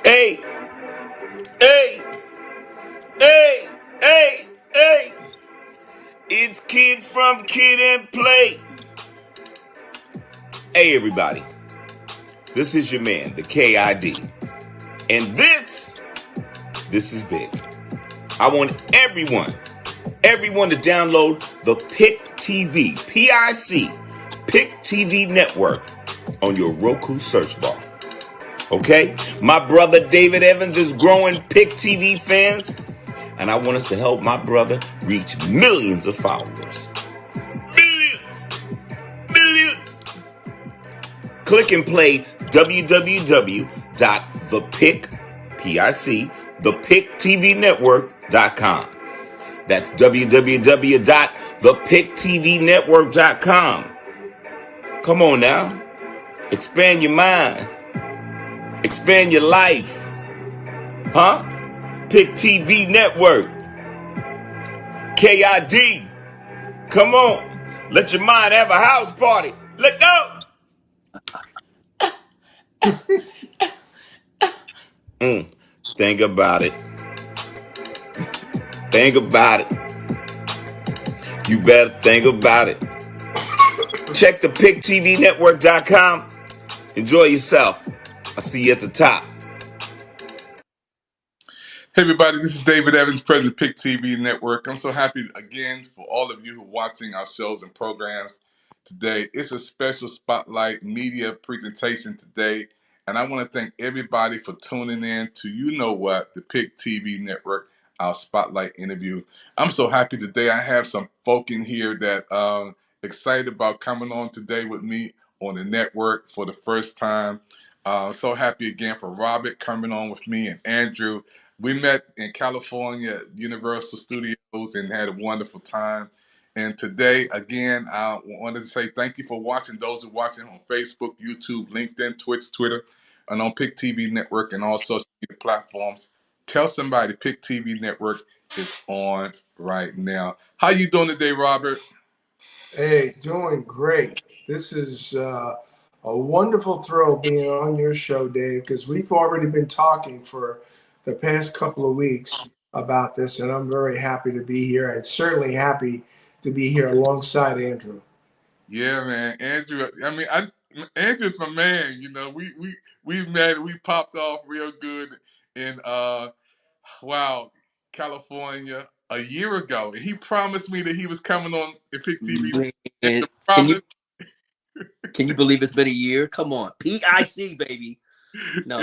Hey, hey, hey, hey, hey. It's Kid from Kid and Play. Hey, everybody. This is your man, the KID. And this is big. I want everyone to download the PIC TV, PIC, PIC TV network on your Roku search bar. Okay? My brother David Evans is growing PIC TV fans, and I want us to help my brother reach millions of followers. Millions. Click and play www.thepictvnetwork.com. That's www.thepictvnetwork.com. Come on now. Expand your mind. Expand your life. Huh? PIC TV Network. KID. Come on. Let your mind have a house party. Let go. Think about it. Think about it. You better think about it. Check the PicTVNetwork.com. Enjoy yourself. I'll see you at the top. Hey everybody, this is David Evans, President PIC TV Network. I'm so happy again for all of you who are watching our shows and programs today. It's a special spotlight media presentation today, and I want to thank everybody for tuning in to the PIC TV Network, our spotlight interview. I'm so happy today. I have some folk in here that excited about coming on today with me on the network for the first time. So happy again for Robert coming on with me and Andrew. We met in California at Universal Studios and had a wonderful time. And today, again, I wanted to say thank you for watching. Those who are watching on Facebook, YouTube, LinkedIn, Twitch, Twitter, and on PIC TV Network and all social media platforms. Tell somebody PIC TV Network is on right now. How you doing today, Robert? Hey, doing great. This is a wonderful thrill being on your show, Dave, because we've already been talking for the past couple of weeks about this, and I'm very happy to be here, and certainly happy to be here alongside Andrew. Yeah, man, Andrew. I mean, Andrew's my man. You know, we met, we popped off real good in California a year ago, and he promised me that he was coming on PIC TV. And the promise. Can you believe it's been a year? Come on, PIC, baby. No,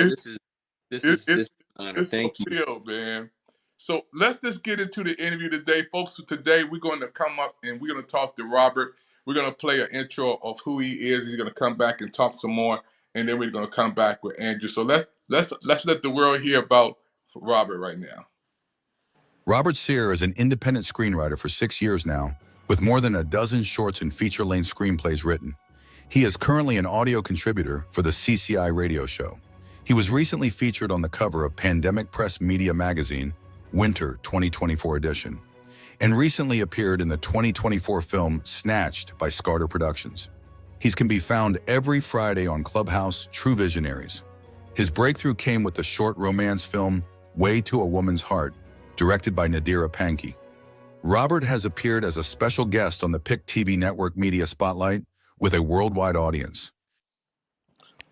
this is honor. Thank you, real, man. So let's just get into the interview today, folks. Today we're going to come up and we're going to talk to Robert. We're going to play an intro of who he is. He's going to come back and talk some more, and then we're going to come back with Andrew. So let's let the world hear about Robert right now. Robert Sear is an independent screenwriter for 6 years now, with more than a dozen shorts and feature-length screenplays written. He is currently an audio contributor for the CCI radio show. He was recently featured on the cover of Pandemic Press Media magazine, Winter 2024 edition, and recently appeared in the 2024 film Snatched by Scarter Productions. He can be found every Friday on Clubhouse True Visionaries. His breakthrough came with the short romance film Way to a Woman's Heart, directed by Nadira Pankey. Robert has appeared as a special guest on the PIC TV Network Media Spotlight with a worldwide audience.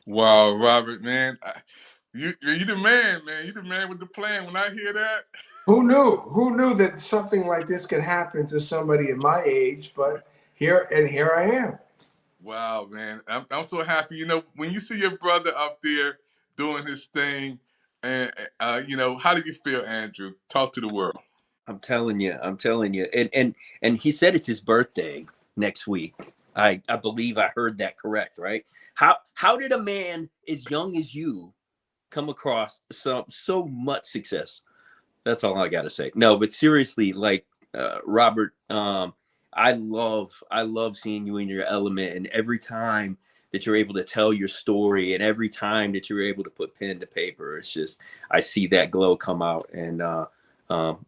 Wow, Robert, man. You the man, man. You the man with the plan. When I hear that. Who knew? Who knew that something like this could happen to somebody at my age? But here I am. Wow, man. I'm so happy. You know, when you see your brother up there doing his thing. And, how do you feel, Andrew? Talk to the world. I'm telling you. And he said it's his birthday next week. I believe I heard that correct, right? How did a man as young as you come across so much success? That's all I got to say. No, but seriously, like Robert, I love seeing you in your element, and every time that you're able to tell your story, and every time that you're able to put pen to paper, it's just I see that glow come out, and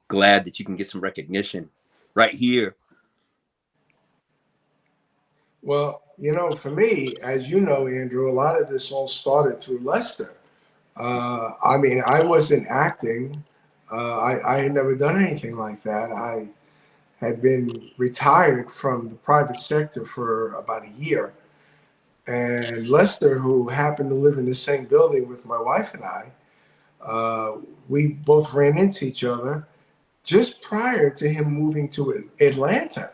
glad that you can get some recognition right here. Well, for me, as you know, Andrew, a lot of this all started through Lester. I mean, I wasn't acting. I had never done anything like that. I had been retired from the private sector for about a year. And Lester, who happened to live in the same building with my wife and I, we both ran into each other just prior to him moving to Atlanta.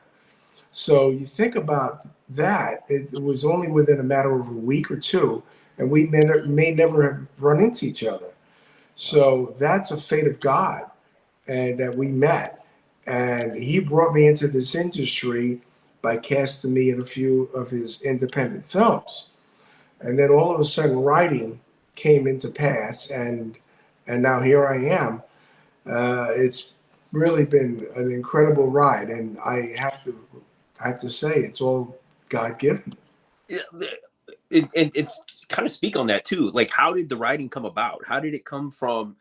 So you think about that, it was only within a matter of a week or two, and we may never have run into each other. So that's a fate of God, and that we met. And he brought me into this industry by casting me in a few of his independent films. And then all of a sudden writing came into pass, and now here I am. It's really been an incredible ride, and I have to say it's all God given. And it's kind of speak on that too. Like, how did the writing come about? How did it come from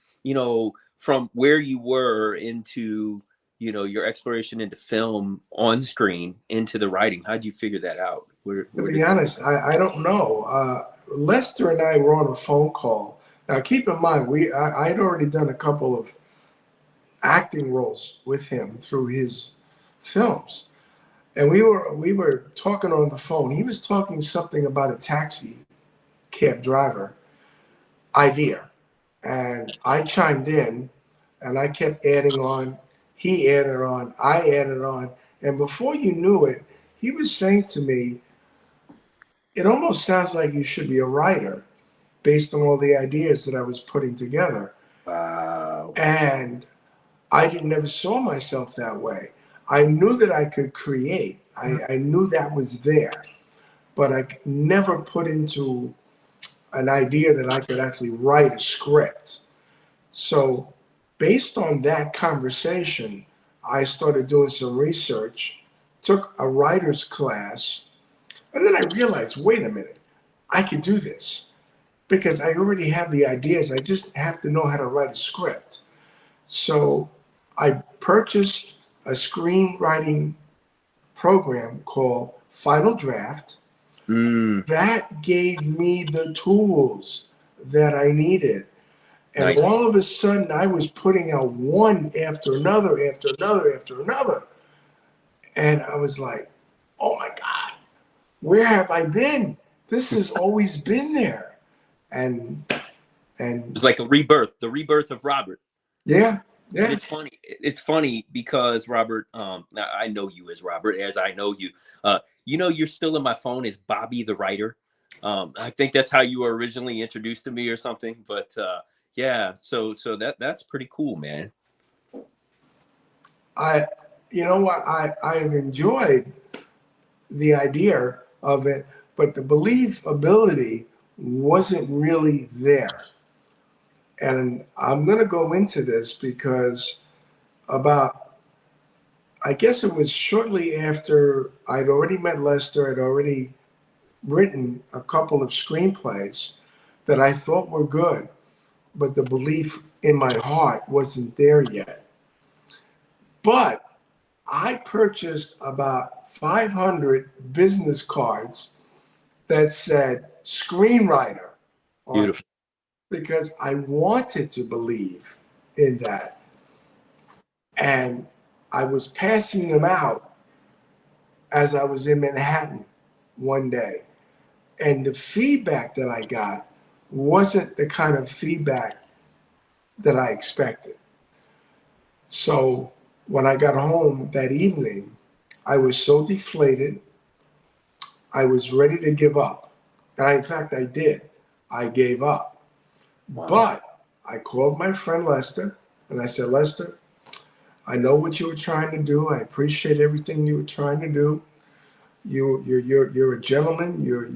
from where you were into your exploration into film on screen into the writing? How'd you figure that out? To be honest, I don't know. Lester and I were on a phone call. Now, keep in mind, I'd already done a couple of acting roles with him through his films, and we were talking on the phone. He was talking something about a taxi cab driver idea, and I chimed in, and I kept adding on. He added on. I added on, and before you knew it, he was saying to me, "It almost sounds like you should be a writer," based on all the ideas that I was putting together. Wow. And I never saw myself that way. I knew that I could create. I knew that was there, but I never put into an idea that I could actually write a script. So based on that conversation, I started doing some research, took a writer's class, and then I realized, wait a minute, I could do this because I already have the ideas. I just have to know how to write a script. So I purchased a screenwriting program called Final Draft. That gave me the tools that I needed. And Nice. all of a sudden, I was putting out one after another, after another, after another. And I was like, oh my God, where have I been? This has always been there. And it's like the rebirth of Robert. Yeah. And it's funny because Robert, I know you as Robert, as I know you. You're still in my phone as Bobby the writer. I think that's how you were originally introduced to me or something. But yeah, so that's pretty cool, man. I've enjoyed the idea of it, but the believability wasn't really there. And I'm going to go into this because I guess it was shortly after I'd already met Lester, I'd already written a couple of screenplays that I thought were good, but the belief in my heart wasn't there yet. But I purchased about 500 business cards that said screenwriter on it. Beautiful. Because I wanted to believe in that. And I was passing them out as I was in Manhattan one day. And the feedback that I got wasn't the kind of feedback that I expected. So when I got home that evening, I was so deflated. I was ready to give up. And in fact, I did. I gave up. Wow. But I called my friend Lester and I said, Lester, I know what you were trying to do. I appreciate everything you were trying to do. You're a gentleman. You're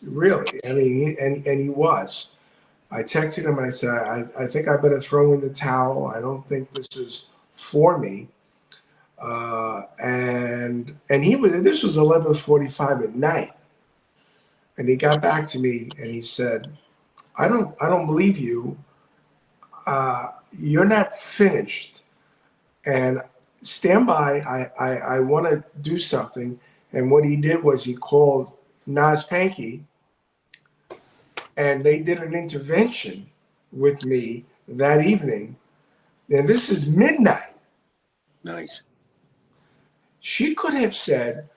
really. I mean, and he was. I texted him and I said, I think I better throw in the towel. I don't think this is for me. And he was. This was 11:45 at night, and he got back to me and he said, I don't believe you. You're not finished, and stand by. I want to do something. And what he did was he called Nas Panky, and they did an intervention with me that evening. And this is midnight. Nice. She could have said,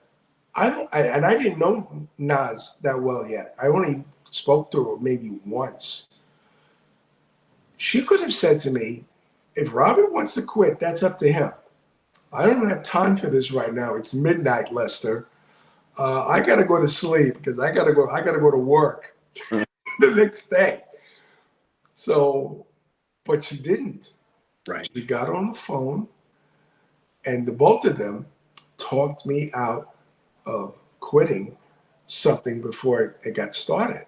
and I didn't know Nas that well yet. I only spoke to her maybe once. She could have said to me, if Robert wants to quit, that's up to him. I don't have time for this right now. It's midnight, Lester. I got to go to sleep because I got to go to work the next day. So, but she didn't. Right. She got on the phone, and the both of them talked me out of quitting something before it got started.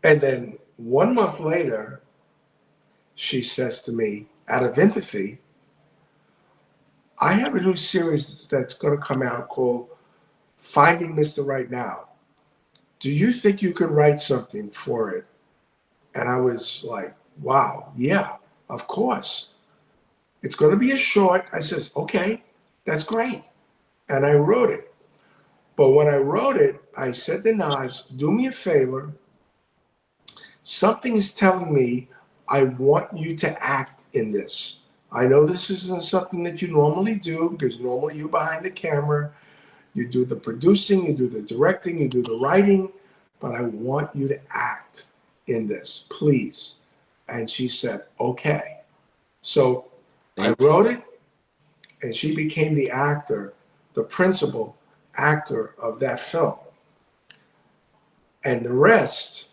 And then 1 month later, she says to me, out of empathy, I have a new series that's going to come out called Finding Mr. Right Now. Do you think you could write something for it? And I was like, wow, yeah, of course. It's going to be a short. I says, okay, that's great. And I wrote it. But when I wrote it, I said to Nas, do me a favor. Something is telling me I want you to act in this. I know this isn't something that you normally do because normally you're behind the camera. You do the producing, you do the directing, you do the writing, but I want you to act in this, please. And she said, okay. So I wrote it, and she became the actor, the principal actor of that film. And the rest,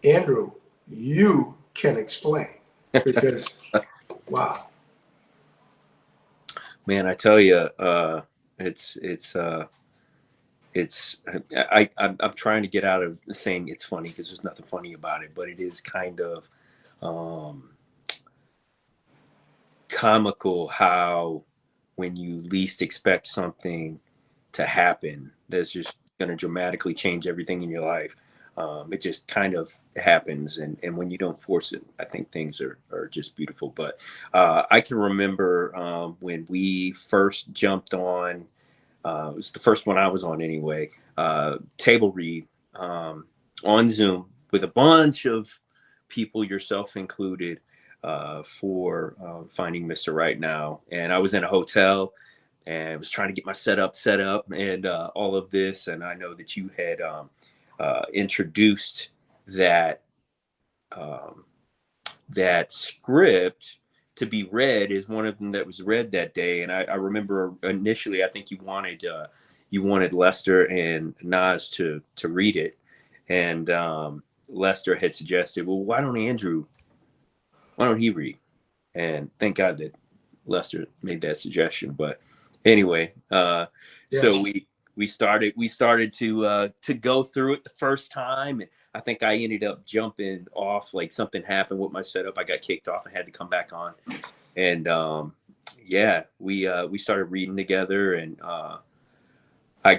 Andrew, you can explain because, wow. Man, I tell you, I'm trying to get out of saying it's funny because there's nothing funny about it, but it is kind of comical how when you least expect something to happen, that's just going to dramatically change everything in your life. It just kind of happens, and when you don't force it, I think things are just beautiful. But I can remember when we first jumped on. It was the first one I was on anyway. Table read on Zoom with a bunch of people, yourself included, for Finding Mr. Right Now. And I was in a hotel and I was trying to get my setup set up and all of this. And I know that you had introduced that that script to be read is one of them that was read that day. And I remember initially, I think you wanted Lester and Nas to read it. And Lester had suggested, well, why don't he read? And thank God that Lester made that suggestion. But anyway, yes. So we started to go through it the first time, and I think I ended up jumping off, like something happened with my setup. I got kicked off and had to come back on. And we started reading together, and I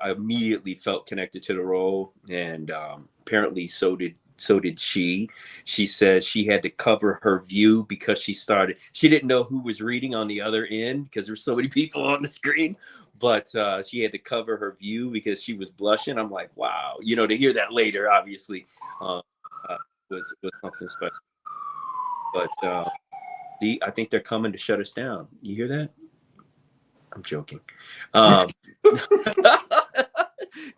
immediately felt connected to the role, and apparently so did she. She said she had to cover her view because she didn't know who was reading on the other end because there's so many people on the screen, but she had to cover her view because she was blushing. I'm like, wow, to hear that later, obviously, was something special. But see, I think they're coming to shut us down. You hear that? I'm joking.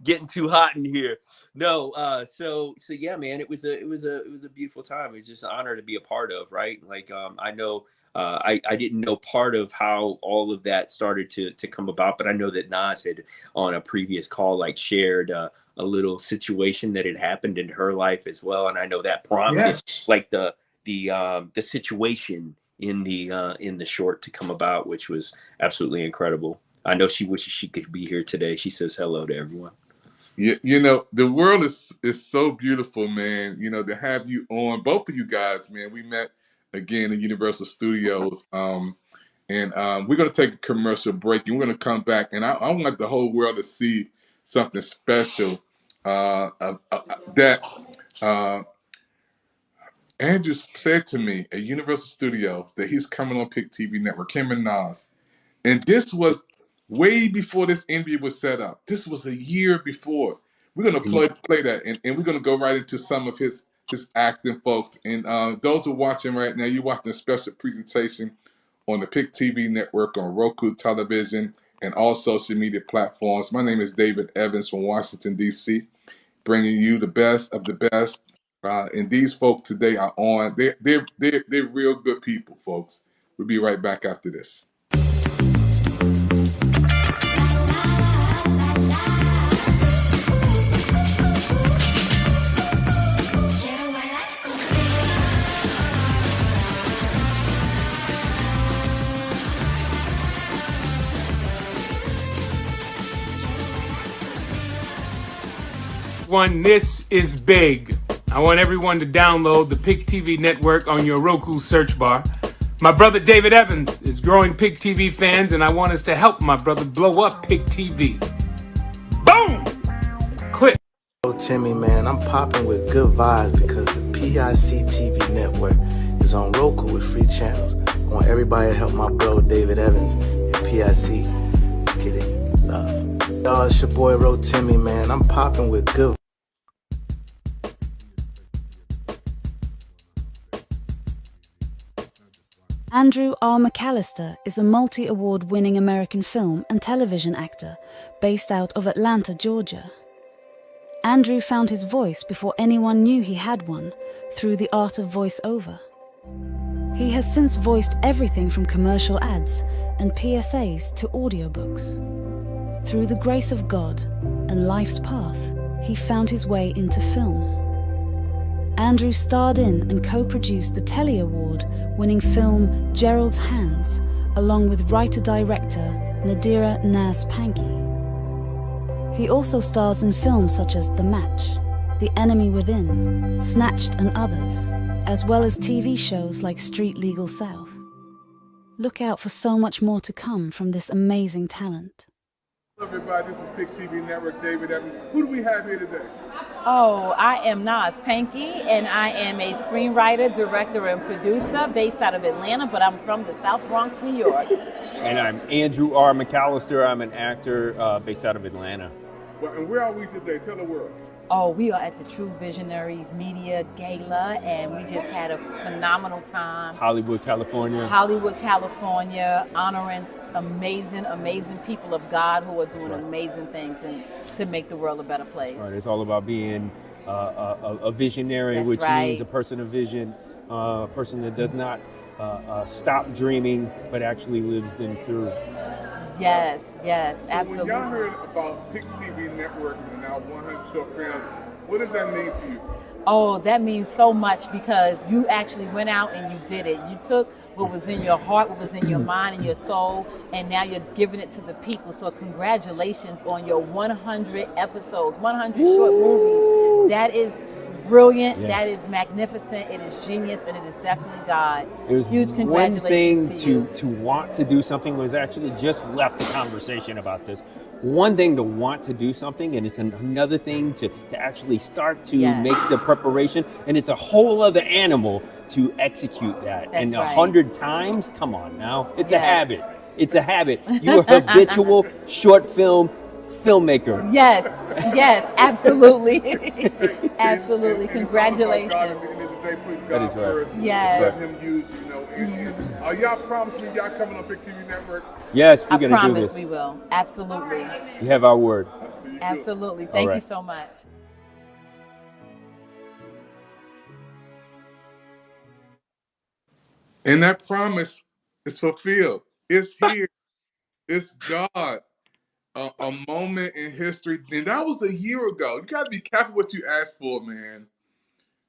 Getting too hot in here. No, so yeah, man, it was a beautiful time. It was just an honor to be a part of, right? Like I know I didn't know part of how all of that started to come about, but I know that Nas had on a previous call like shared a little situation that had happened in her life as well, and I know that prompted Yes. like the situation in the short to come about, which was absolutely incredible. I know she wishes she could be here today. She says hello to everyone. You know, the world is so beautiful, man. You know, to have you on, both of you guys, man. We met again in Universal Studios, and we're gonna take a commercial break, and we're gonna come back, and I want the whole world to see something special that Andrew said to me at Universal Studios that he's coming on PIC TV Network, him and Nas. And this was way before this interview was set up. This was a year before. We're gonna play that, and we're gonna go right into some of his acting, folks. And those who are watching right now, you're watching a special presentation on the PIC TV network, on Roku television, and all social media platforms. My name is David Evans from Washington, D.C., bringing you the best of the best. And these folks today are on. They're real good people, folks. We'll be right back after this. This is big. I want everyone to download the PIC TV network on your Roku search bar. My brother David Evans is growing PIC TV fans, and I want us to help my brother blow up PIC TV. Boom! Click. Timmy, man, I'm popping with good vibes because the PIC TV network is on Roku with free channels. I want everybody to help my bro David Evans and PIC get it love. Y'all, it's your boy Ro Timmy, man. I'm popping with good. Andrew R. McAllister is a multi-award-winning American film and television actor based out of Atlanta, Georgia. Andrew found his voice before anyone knew he had one through the art of voice-over. He has since voiced everything from commercial ads and PSAs to audiobooks. Through the grace of God and life's path, he found his way into film. Andrew starred in and co-produced the Telly Award-winning film Gerald's Hands, along with writer-director Nadira Naz Panky. He also stars in films such as The Match, The Enemy Within, Snatched and others, as well as TV shows like Street Legal South. Look out for so much more to come from this amazing talent. Hello everybody, this is PIC TV Network, David Evans. Who do we have here today? Oh, I am Naz Panky, and I am a screenwriter, director, and producer based out of Atlanta, but I'm from the South Bronx, New York. And I'm Andrew R. McAllister. I'm an actor based out of Atlanta. Well, and where are we today? Tell the world. Oh, we are at the True Visionaries Media Gala, and we just had a phenomenal time. Hollywood, California. Hollywood, California, honoring amazing people of God who are doing amazing things and to make the world a better place. Right, it's all about being a visionary, That's which right. means a person of vision, a person that does not stop dreaming, but actually lives them through. Yes, So absolutely. when y'all heard about PIC TV Network and our 100 Short Films, what does that mean to you? Oh, that means so much because you actually went out and you did it. You took what was in your heart, what was in your mind and your soul, and now you're giving it to the people. So congratulations on your 100 episodes, 100 short movies. That is brilliant. Yes. That is magnificent. It is genius, and it is definitely God. It was Huge congratulations one thing to you. to want to do something. Was actually just left a conversation about this. One thing to want to do something, and it's another thing to actually start to Yes. make the preparation, and it's a whole other animal to execute that. That's and right. 100 times, come on now, it's a Yes. habit. It's a habit. You're a habitual short film filmmaker. Yes, absolutely. Absolutely. Congratulations. That is right. Yes. Let him use, and y'all promise me y'all coming on PIC TV Network? Yes, I we're going to do promise this. we will. Absolutely. You have our word. Absolutely. Thank right. you so much. And that promise is fulfilled. It's here. It's God. a moment in history, and that was a year ago. You got to be careful what you ask for, man.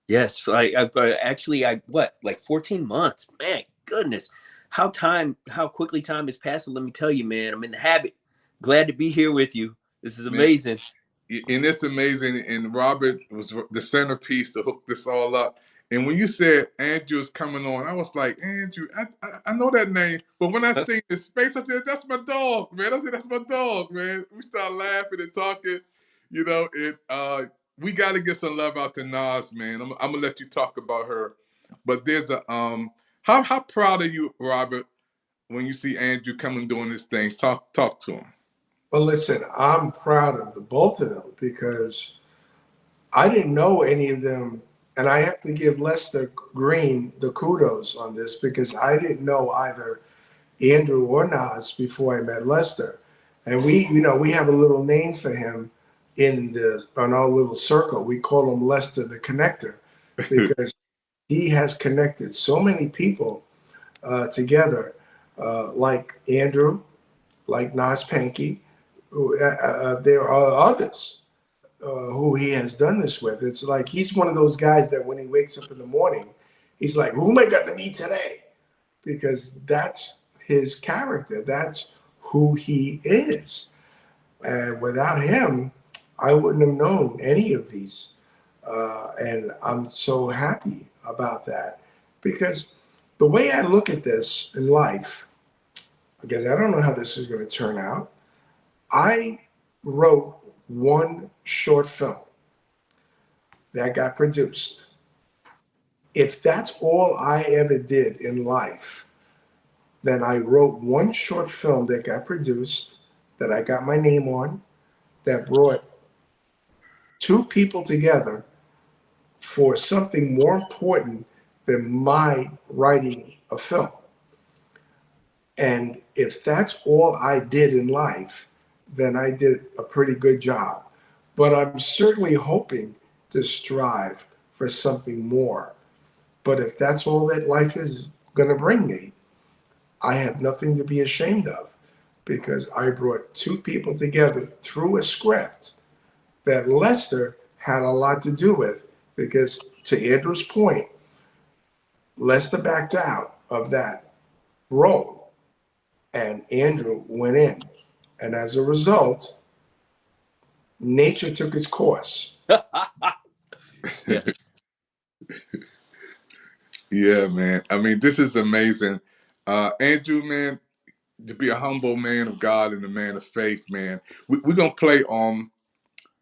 Yes, I what, like 14 months. Man, goodness. How quickly time is passing. Let me tell you, man, I'm in the habit. Glad to be here with you. This is Man, amazing. and it's amazing. And Robert was the centerpiece to hook this all up. And when you said Andrew is coming on, I was like, Andrew, I know that name. But when I seen his face, I said, that's my dog, man. I said, that's my dog, man. We started laughing and talking, you know. And we got to give some love out to Nas, man. I'm gonna let you talk about her. But there's a how proud are you, Robert, when you see Andrew coming doing his things? Talk to him. Well, listen, I'm proud of the both of them because I didn't know any of them. And I have to give Lester Green the kudos on this because I didn't know either Andrew or Nas before I met Lester. And we have a little name for him on our little circle. We call him Lester the Connector because he has connected so many people together, like Andrew, like Nas Panky. There are others who he has done this with. It's like he's one of those guys that when he wakes up in the morning, he's like, who am I going to meet today? Because that's his character. That's who he is. And without him, I wouldn't have known any of these. And I'm so happy about that because the way I look at this in life, because I don't know how this is going to turn out, I wrote one short film that got produced. If that's all I ever did in life, then I wrote one short film that got produced, that I got my name on, that brought two people together for something more important than my writing a film. And if that's all I did in life, then I did a pretty good job. But I'm certainly hoping to strive for something more. But if that's all that life is going to bring me, I have nothing to be ashamed of because I brought two people together through a script that Lester had a lot to do with because, to Andrew's point, Lester backed out of that role and Andrew went in. And as a result, nature took its course. Yeah. Yeah, man. I mean, this is amazing. Andrew, man, to be a humble man of God and a man of faith, man. We're gonna play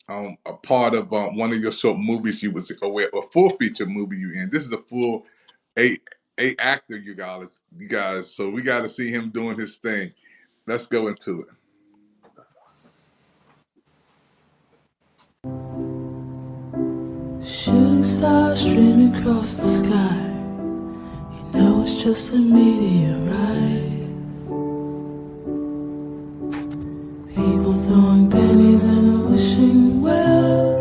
a part of one of your short movies you was a full feature movie you in. This is a full eight actor, you guys. So we got to see him doing his thing. Let's go into it. Shooting stars streaming across the sky. You know it's just a meteorite. People throwing pennies in a wishing well.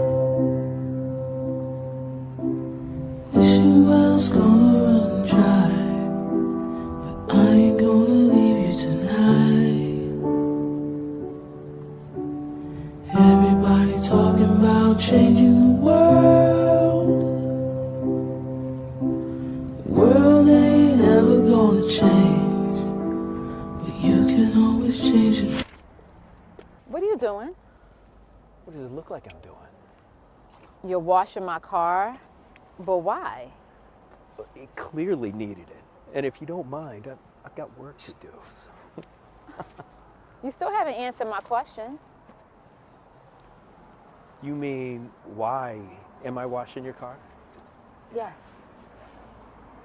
Wishing well's gonna run dry, but I ain't gonna leave you tonight. Everybody talking about changing the world. World ain't ever gonna change, but you can always change it. What are you doing? What does it look like I'm doing? You're washing my car, but why? It clearly needed it. And if you don't mind, I've got work to do. So. You still haven't answered my question. You mean, why am I washing your car? Yes.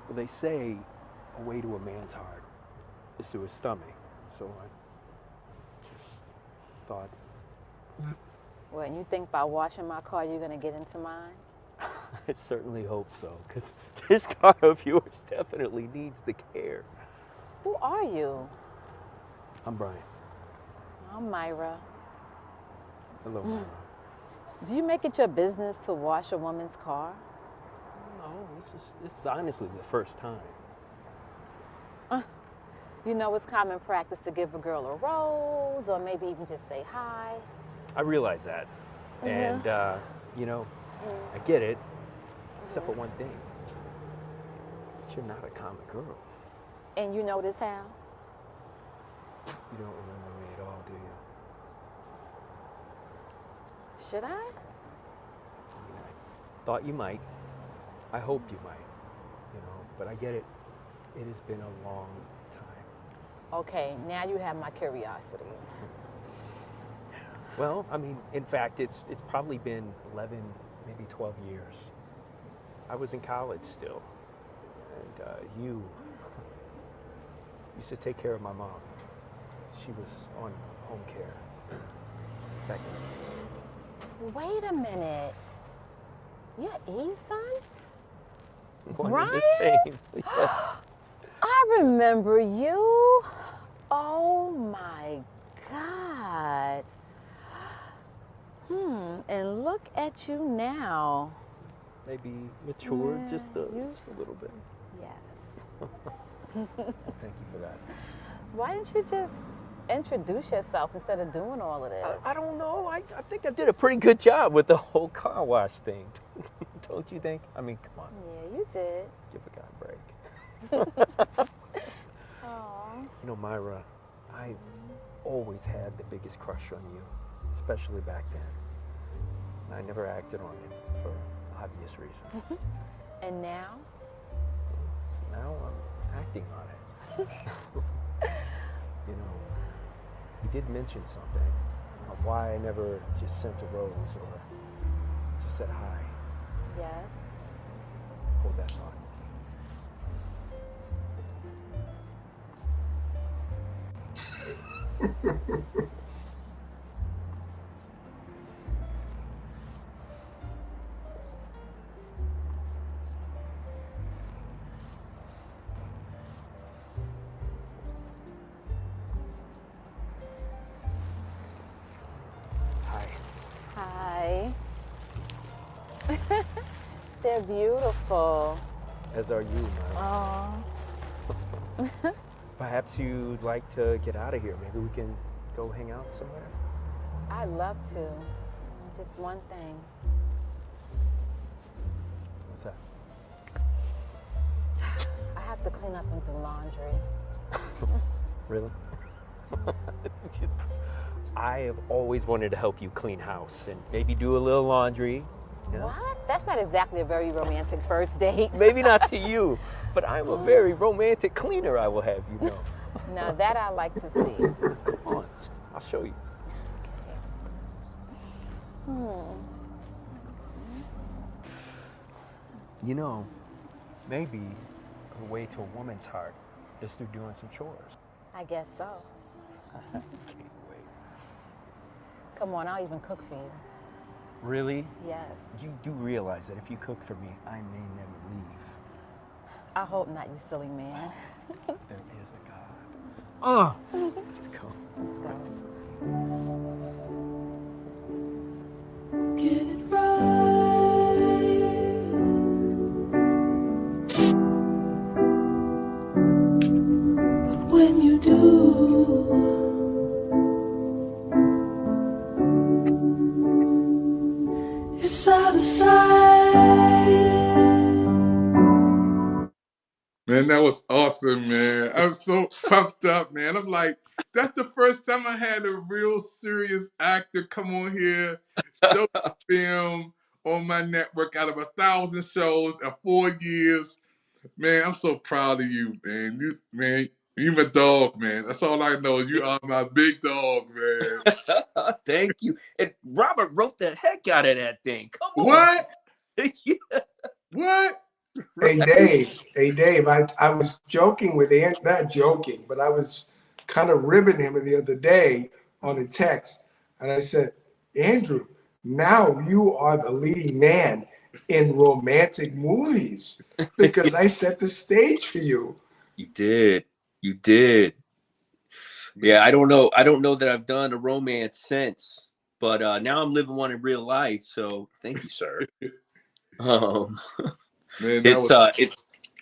Well, they say a way to a man's heart is through his stomach. So I just thought. Well, you think by washing my car, you're going to get into mine? I certainly hope so, because this car of yours definitely needs the care. Who are you? I'm Brian. I'm Myra. Hello, Myra. Do you make it your business to wash a woman's car? No, this is honestly the first time. You know, it's common practice to give a girl a rose or maybe even just say hi. I realize that. And, you know, I get it, except for one thing. You're not a common girl. And you know this how? You don't remember me at all, do you? Should I? I mean, I thought you might. I hoped you might, you know, but I get it. It has been a long time. Okay, now you have my curiosity. Well, I mean, in fact, it's probably been 11, maybe 12 years. I was in college still, and you used to take care of my mom. She was on home care back then. Wait a minute. You're Eve's son? One and the Brian? same. Yes. I remember you. Oh my God. And look at you now. Maybe matured just a little bit. Yes. Thank you for that. Why didn't you just introduce yourself instead of doing all of this? I don't know. I think I did a pretty good job with the whole car wash thing. Don't you think? I mean, come on. Yeah, you did. Give a guy a break. Aw. You know, Myra, I've always had the biggest crush on you, especially back then. And I never acted on it for obvious reasons. And now? Now I'm acting on it. You know, you did mention something of why I never just sent a rose or just said hi. Yes. Hold that thought. Hi. Hi. They're beautiful. As are you, Myra. Oh. Perhaps you'd like to get out of here. Maybe we can go hang out somewhere. I'd love to. Just one thing. What's that? I have to clean up and do laundry. Really? I have always wanted to help you clean house and maybe do a little laundry. You know? What? That's not exactly a very romantic first date. Maybe not to you, but I'm a very romantic cleaner, I will have you know. Now that I like to see. Come on, I'll show you. You know, maybe the way to a woman's heart is through doing some chores. I guess so. Can't wait. Come on, I'll even cook for you. Really? Yes. You do realize that if you cook for me, I may never leave. I hope not, you silly man. There is a God. Let's go. Let's go. Get it right. But when you do, it's out of sight. Man, that was awesome, man. I'm so pumped up, man. I'm like, that's the first time I had a real serious actor come on here, show film on my network out of 1,000 shows in 4 years. Man, I'm so proud of you, man. You my dog, man. That's all I know. You are my big dog, man. Thank you. And Robert wrote the heck out of that thing. Come on. What? Yeah. What? Hey Dave, I was joking with not joking, but I was kind of ribbing him the other day on a text. And I said, Andrew, now you are the leading man in romantic movies because I set the stage for you. You did. You did. Yeah, I don't know that I've done a romance since, but now I'm living one in real life. So thank you, sir. Man, it's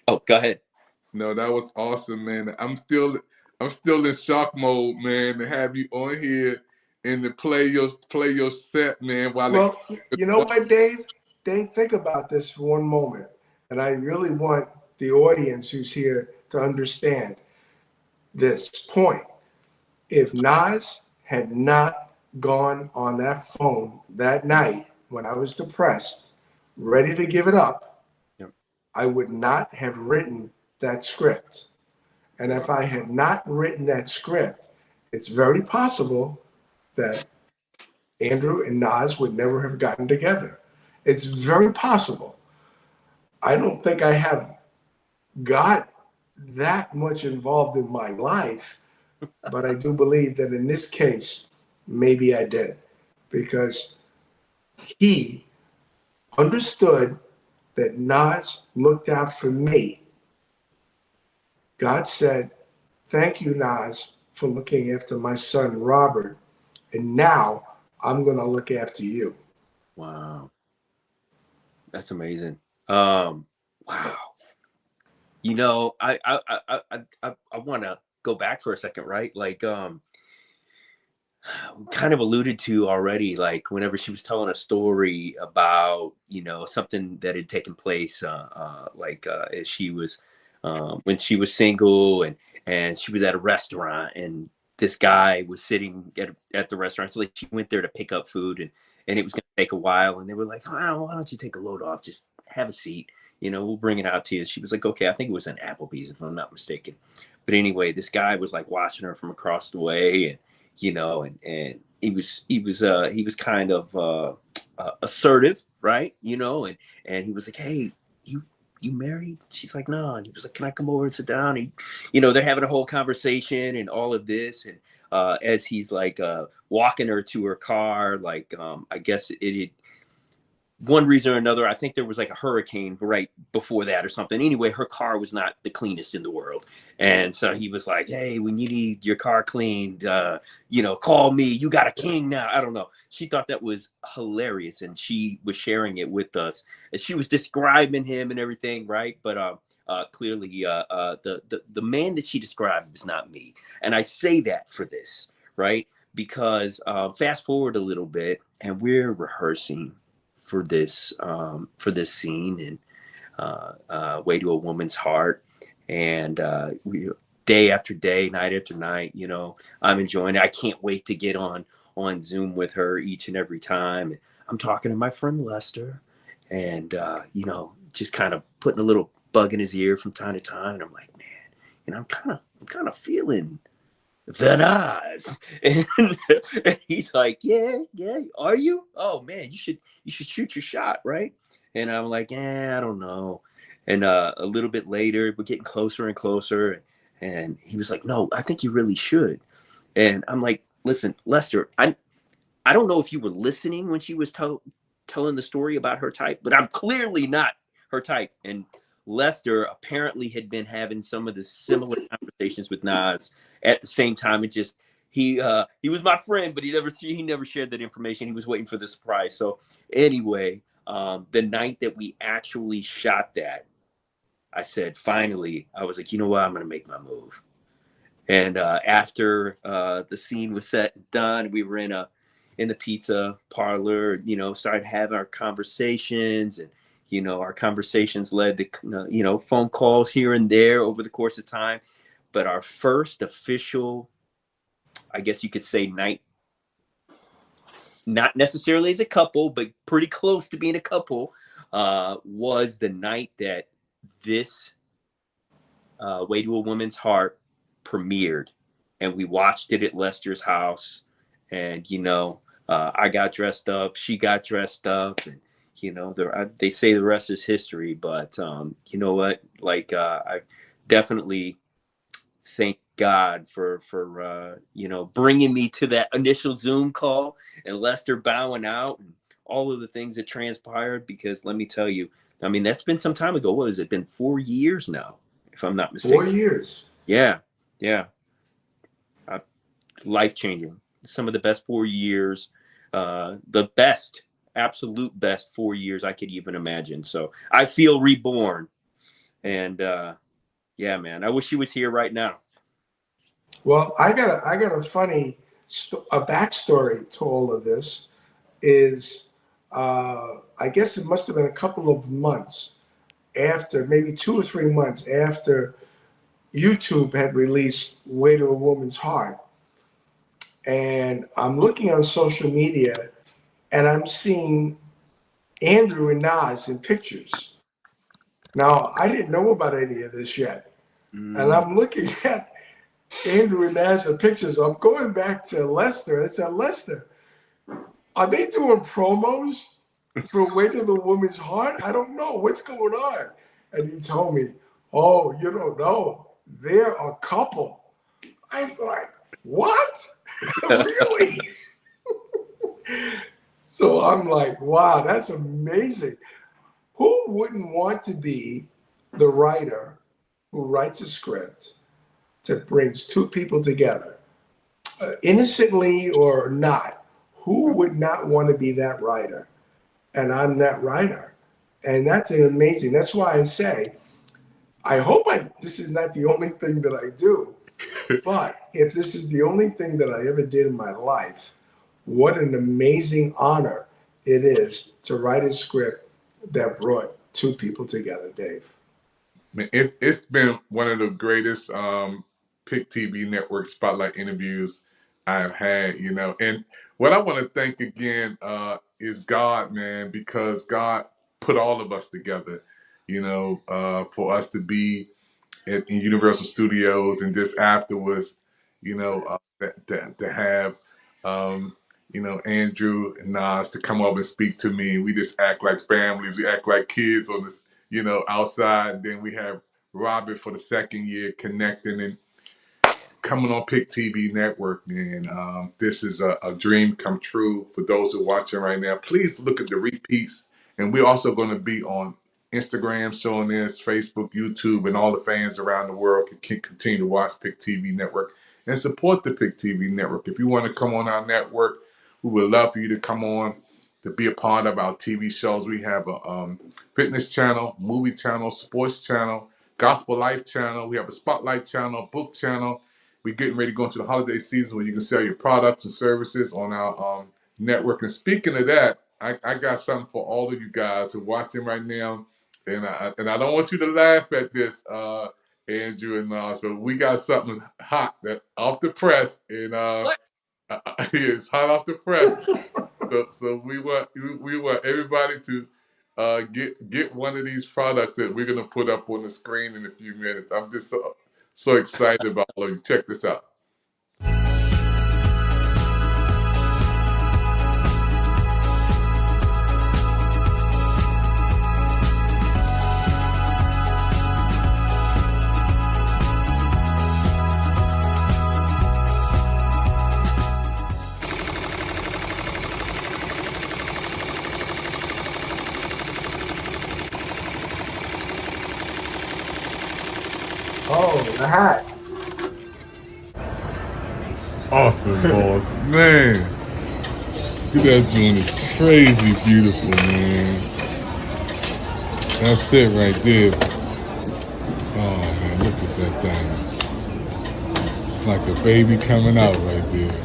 oh, go ahead. No, that was awesome, man. I'm still I'm still in shock mode, man, to have you on here and to play your set, man. Well, you know what, Dave? Dave, think about this for one moment. And I really want the audience who's here to understand this point. If Nas had not gone on that phone that night when I was depressed, ready to give it up, Yep. I would not have written that script. And if I had not written that script, it's very possible that Andrew and Nas would never have gotten together. It's very possible. I don't think I have got that much involved in my life, but I do believe that in this case, maybe I did, because he understood that Nas looked out for me. God said, "Thank you, Nas, for looking after my son, Robert. And now I'm going to look after you." Wow. That's amazing. Wow. You know, I want to go back for a second, right? Like, kind of alluded to already, like whenever she was telling a story about, you know, something that had taken place, as she was, when she was single and she was at a restaurant and this guy was sitting at the restaurant. So like she went there to pick up food and it was going to take a while. And they were like, oh, why don't you take a load off? Just have a seat. You know, we'll bring it out to you. She was like, okay, I think it was an Applebee's if I'm not mistaken. But anyway, this guy was like watching her from across the way and, you know, and he was kind of assertive, right? You know, and he was like, hey, you married? She's like, no. And he was like, can I come over and sit down? And, you know, they're having a whole conversation and all of this. And as he's like walking her to her car, like I guess it one reason or another, I think there was like a hurricane right before that or something. Anyway, her car was not the cleanest in the world. And so he was like, hey, when you need your car cleaned, you know, call me. You got a king now. I don't know. She thought that was hilarious. And she was sharing it with us. And she was describing him and everything, right? But clearly the man that she described was not me. And I say that for this, right? Because fast forward a little bit and we're rehearsing for this scene and Way to a Woman's Heart, and we day after day, night after night, you know, I'm enjoying it. I can't wait to get on Zoom with her each and every time. And I'm talking to my friend Lester, and you know, just kind of putting a little bug in his ear from time to time. And I'm like, man, you know, I'm kind of feeling the Nas. And he's like, yeah, are you? Oh man, you should shoot your shot, right? And I'm like, I don't know. And a little bit later, we're getting closer and closer, and he was like, no, I think you really should. And I'm like, listen, Lester, I don't know if you were listening when she was telling the story about her type, but I'm clearly not her type. And Lester apparently had been having some of the similar conversations with Nas at the same time. It just he was my friend, but he never shared that information. He was waiting for the surprise. So anyway, the night that we actually shot that, I said, finally, I was like, you know what, I'm gonna make my move. And after the scene was set and done, we were in the pizza parlor, you know, started having our conversations, and you know, our conversations led to you know, phone calls here and there over the course of time. But our first official, I guess you could say, night, not necessarily as a couple, but pretty close to being a couple, was the night that this Way to a Woman's Heart premiered. And we watched it at Lester's house. And, you know, I got dressed up, she got dressed up, and, you know, they say the rest is history. But you know what? Like, I definitely thank God for you know, bringing me to that initial Zoom call and Lester bowing out and all of the things that transpired. Because let me tell you, I mean, that's been some time ago. What has it been? 4 years now, if I'm not mistaken. 4 years. Yeah. Life changing. Some of the best 4 years, the best, absolute best 4 years I could even imagine. So I feel reborn. And yeah, man, I wish he was here right now. Well, I got a funny a backstory to all of this. Is I guess it must have been a couple of months after, maybe 2 or 3 months after YouTube had released "Way to a Woman's Heart," and I'm looking on social media and I'm seeing Andrew and Nas in pictures. Now, I didn't know about any of this yet. And I'm looking at Andrew and Nas in pictures. I'm going back to Lester. I said, Lester, are they doing promos for Way to the Woman's Heart? I don't know. What's going on? And he told me, oh, you don't know. They're a couple. I'm like, what? Really? So I'm like, wow, that's amazing. Who wouldn't want to be the writer who writes a script that brings two people together, innocently or not? Who would not want to be that writer? And I'm that writer. And that's amazing. That's why I say, I hope this is not the only thing that I do. But if this is the only thing that I ever did in my life, what an amazing honor it is to write a script that brought two people together, Dave. Man, it's been one of the greatest PIC TV network spotlight interviews I've had, you know. And what I want to thank again is God, man, because God put all of us together, you know, for us to be in Universal Studios, and just afterwards, you know, to have, you know, Andrew and Nas to come up and speak to me. We just act like families. We act like kids on this, you know, outside. And then we have Robert for the second year connecting and coming on PIC TV Network, man. This is a dream come true for those who are watching right now. Please look at the repeats. And we're also going to be on Instagram showing this, Facebook, YouTube, and all the fans around the world can continue to watch PIC TV Network and support the PIC TV Network. If you want to come on our network, we would love for you to come on to be a part of our TV shows. We have a fitness channel, movie channel, sports channel, gospel life channel. We have a spotlight channel, book channel. We're getting ready to go into the holiday season where you can sell your products and services on our network. And speaking of that, I got something for all of you guys who are watching right now. And I don't want you to laugh at this, Andrew and Nas, but we got something hot that off the press, and it's hot off the press. So we want everybody to get one of these products that we're gonna put up on the screen in a few minutes. I'm just so excited about all of you. Check this out. Oh, the hat. Awesome, boss. Man. That joint is crazy beautiful, man. That's it right there. Oh, man, look at that thing. It's like a baby coming out right there, man.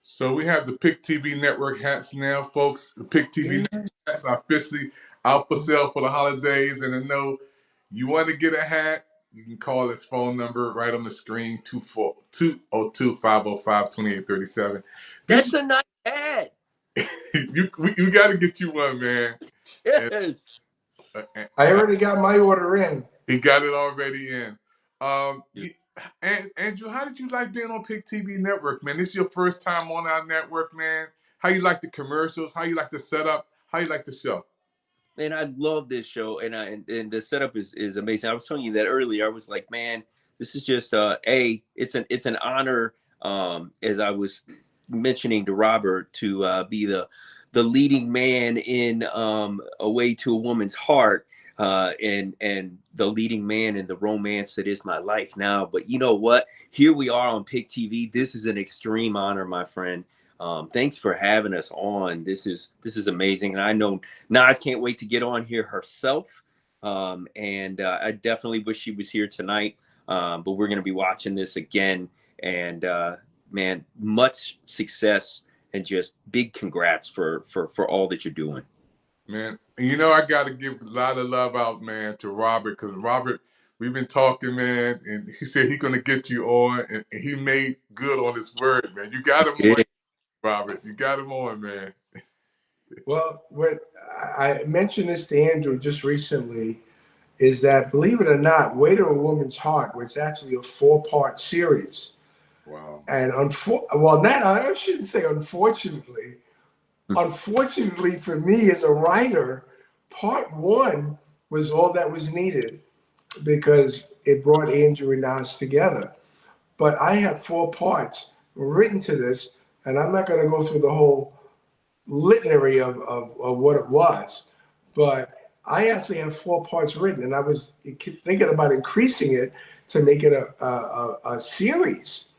So we have the PIC TV Network hats now, folks. The PIC TV Network hats are officially out for sale for the holidays. And I know you want to get a hat, you can call its phone number right on the screen, 202-505-2837. That's a nice hat. You got to get you one, man. Yes. I already got my order in. He got it already in. Andrew, how did you like being on PIC TV Network, man? This is your first time on our network, man. How you like the commercials? How you like the setup? How you like the show? Man, I love this show, and the setup is amazing. I was telling you that earlier. I was like, man, this is just it's an honor. As I was mentioning to Robert, to be the leading man in A Way to a Woman's Heart, and the leading man in the romance that is my life now. But you know what? Here we are on PIC TV. This is an extreme honor, my friend. Thanks for having us on. This is amazing, and I know Nas can't wait to get on here herself. And I definitely wish she was here tonight. But we're going to be watching this again. And man, much success and just big congrats for all that you're doing. Man, you know, I got to give a lot of love out, man, to Robert, because Robert, we've been talking, man, and he said he's going to get you on, and he made good on his word, man. You got him on, Robert. You got him on, man. Well, what I mentioned this to Andrew just recently is that, believe it or not, Way to a Woman's Heart was actually a 4-part series. Wow. And I shouldn't say unfortunately. Unfortunately for me as a writer, part 1 was all that was needed because it brought Andrew and Nas together. But I have 4 parts written to this, and I'm not going to go through the whole litany of what it was. But I actually have 4 parts written, and I was thinking about increasing it to make it a series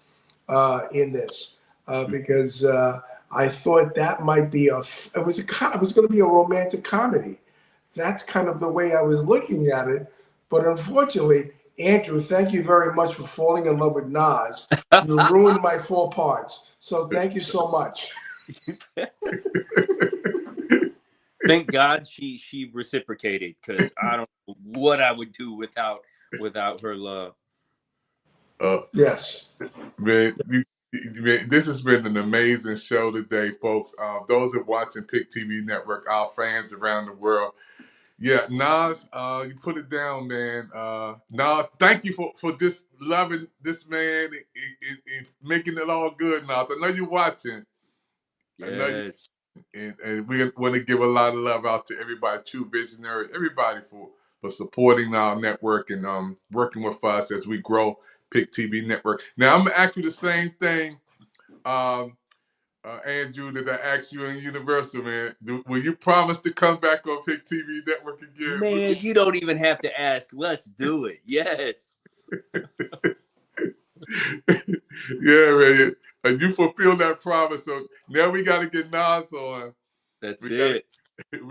in this because I thought that might be it was going to be a romantic comedy. That's kind of the way I was looking at it. But unfortunately, Andrew, thank you very much for falling in love with Nas. You ruined my 4 parts. So thank you so much. Thank God she reciprocated, because I don't know what I would do without her love. Yes. Man, this has been an amazing show today, folks. Those that are watching PIC TV Network, our fans around the world. Yeah, Nas, you put it down, man. Nas, thank you for just loving this man and making it all good, Nas. I know you're watching. Yes. I know and we want to give a lot of love out to everybody, True Visionary, everybody for supporting our network and working with us as we grow PIC TV Network. Now, I'm going to ask you the same thing, Andrew, that I asked you in Universal, man. Will you promise to come back on PIC TV Network again? Man, you don't even have to ask. Let's do it. Yes. Yeah, man. And you fulfilled that promise. So now we got to get Nas on. That's we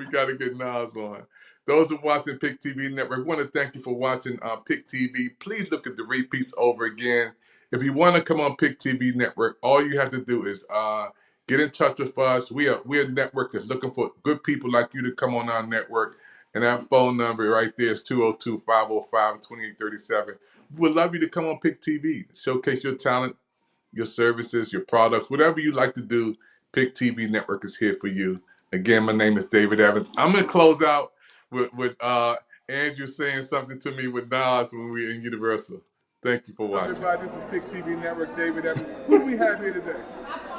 got to get Nas on. Those who are watching PIC TV Network, I want to thank you for watching PIC TV. Please look at the repeats over again. If you want to come on PIC TV Network, all you have to do is get in touch with us. We're a network that's looking for good people like you to come on our network. And that phone number right there is 202-505-2837. We would love you to come on PIC TV, showcase your talent, your services, your products, whatever you like to do. PIC TV Network is here for you. Again, my name is David Evans. I'm going to close out with Andrew saying something to me with Nas when we're in Universal. Thank you for watching. Everybody, this is PIC TV Network, David Evans. Who do we have here today?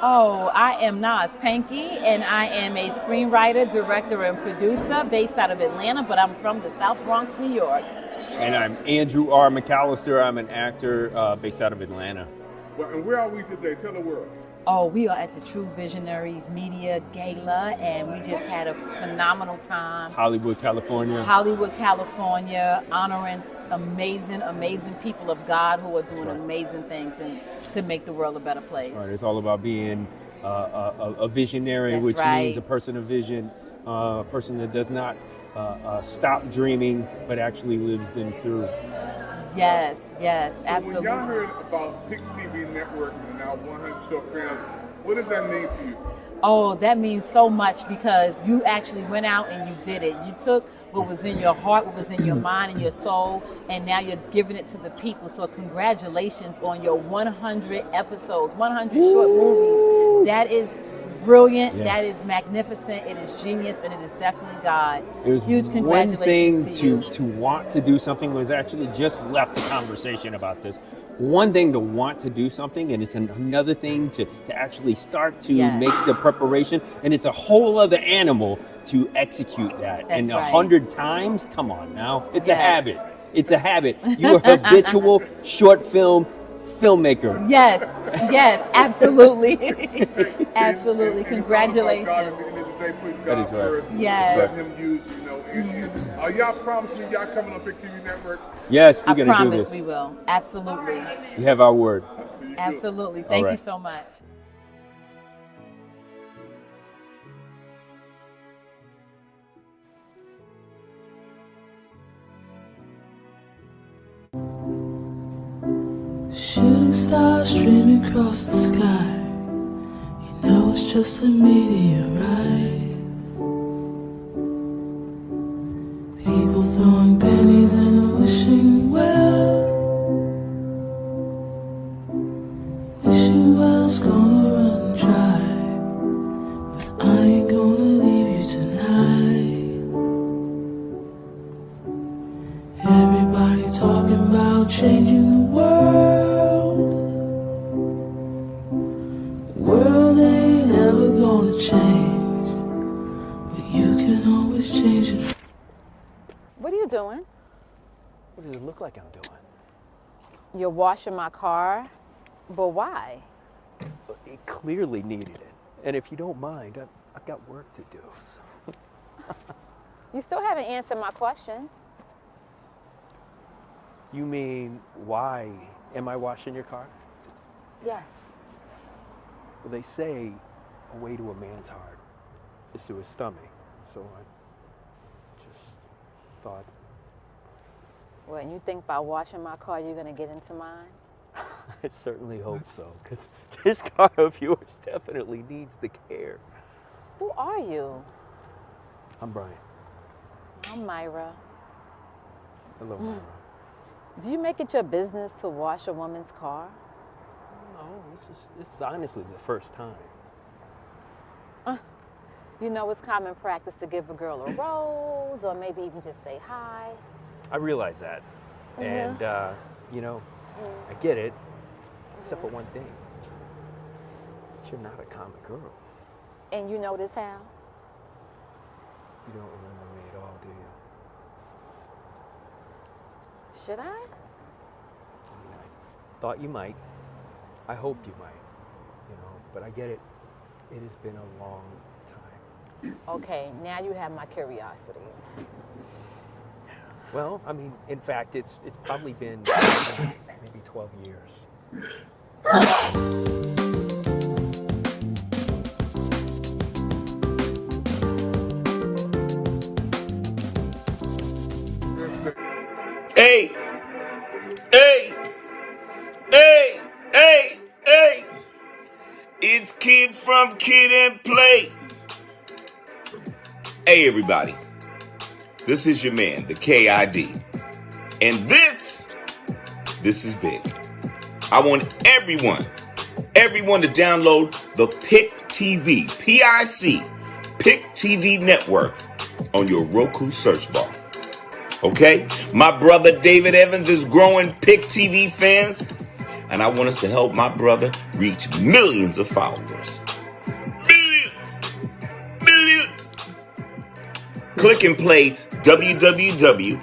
Oh, I am Nas Panky, and I am a screenwriter, director, and producer based out of Atlanta, but I'm from the South Bronx, New York. And I'm Andrew R. McAllister. I'm an actor based out of Atlanta. Well, and where are we today? Tell the world. Oh, we are at the True Visionaries Media Gala, and we just had a phenomenal time. Hollywood, California, honoring amazing people of God who are doing amazing things and to make the world a better place. Right. It's all about being a visionary, That's which right. means a person of vision, a person that does not stop dreaming, but actually lives them through. Yes, So absolutely. when y'all heard about PIC TV Network and our 100 Show fans, what does that mean to you? Oh, that means so much because you actually went out and you did it. You took what was in your heart, what was in your mind and your soul, and now you're giving it to the people. So congratulations on your 100 episodes, 100 short movies. That is brilliant. Yes. That is magnificent. It is genius, and it is definitely God. It was Huge one congratulations thing to you. to want to do something. Was actually just left a conversation about this. One thing to want to do something, and it's another thing to actually start to Yes. make the preparation, and it's a whole other animal to execute that. That's and right. 100 times, come on now, it's a Yes. habit. It's a habit. You're a habitual short film filmmaker. Yes, yes, absolutely. Absolutely. Congratulations. That is right. Yes. Let him use, y'all promise me y'all coming on Big TV Network? Yes, I we're going to do promise this. we will. Absolutely. You have our word. Absolutely. Thank All you right. so much. Shooting stars streaming across the sky. You know it's just a meteorite. People throwing pennies in a wishing well. Wishing well's gonna run dry. But I ain't gonna leave you tonight. Everybody talking about changing the world. World ain't ever gonna change, but you can always change it. What are you doing? What does it look like I'm doing? You're washing my car, but why? It clearly needed it. And if you don't mind, I've got work to do. So. You still haven't answered my question. You mean, why am I washing your car? Yes. Well, they say a way to a man's heart is through his stomach. So I just thought. When you think about washing my car, you're gonna get into mine? I certainly hope so, because this car of yours definitely needs the care. Who are you? I'm Brian. I'm Myra. Hello, Myra. Do you make it your business to wash a woman's car? No, this is honestly the first time. You know it's common practice to give a girl a rose, or maybe even just say hi. I realize that. And, I get it, except for one thing. You're not a common girl. And you notice how? You don't remember me at all, do you? Should I? I mean, I thought you might. I hoped you might, but I get it. It has been a long time. Okay, now you have my curiosity. Well, I mean, in fact, it's probably been maybe 12 years. Hey, hey, hey, hey, hey. It's Kid from Kid and Play. Hey, everybody. This is your man, the KID. And this is big. I want everyone to download the PIC TV, PIC, PIC TV network on your Roku search bar. Okay? My brother David Evans is growing PIC TV fans, and I want us to help my brother reach millions of followers. Millions. Click and play www